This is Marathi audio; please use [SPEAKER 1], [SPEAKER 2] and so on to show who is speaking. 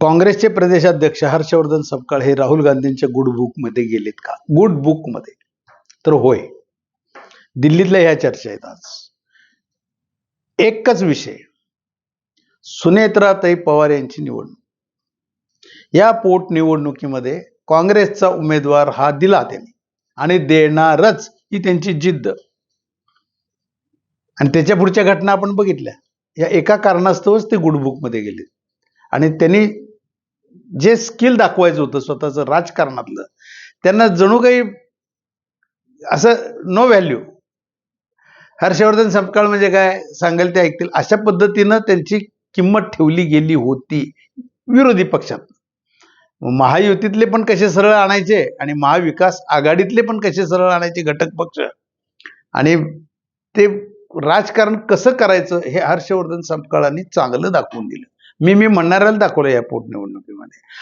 [SPEAKER 1] काँग्रेसचे प्रदेशाध्यक्ष हर्षवर्धन सपकाळ हे राहुल गांधींच्या गुड बुक मध्ये गेलेत का? गुड बुक मध्ये तर होय. दिल्लीतल्या ह्या चर्चा आहेत आज. एकच विषय, सुनेत्राताई पवार यांची निवडणूक. या पोटनिवडणुकीमध्ये काँग्रेसचा उमेदवार हा दिला त्यांनी आणि देणारच ही त्यांची जिद्द. आणि त्याच्या पुढच्या घटना आपण बघितल्या. या एका कारणास्तवच ते गुड बुक मध्ये गेले आणि त्यांनी जे स्किल दाखवायचं होतं स्वतःचं राजकारणातलं, त्यांना जणू काही असं नो व्हॅल्यू. हर्षवर्धन सपकाळ म्हणजे काय सांगेल ते ऐकतील अशा पद्धतीनं त्यांची किंमत ठेवली गेली होती विरोधी पक्षात. महायुतीतले पण कसे सरळ आणायचे आणि महाविकास आघाडीतले पण कसे सरळ आणायचे घटक पक्ष, आणि ते राजकारण कसं करायचं हे हर्षवर्धन सपकाळांनी चांगलं दाखवून दिलं. मी म्हणणाऱ्याला दाखवलं या पोटनिवडणुकीमध्ये.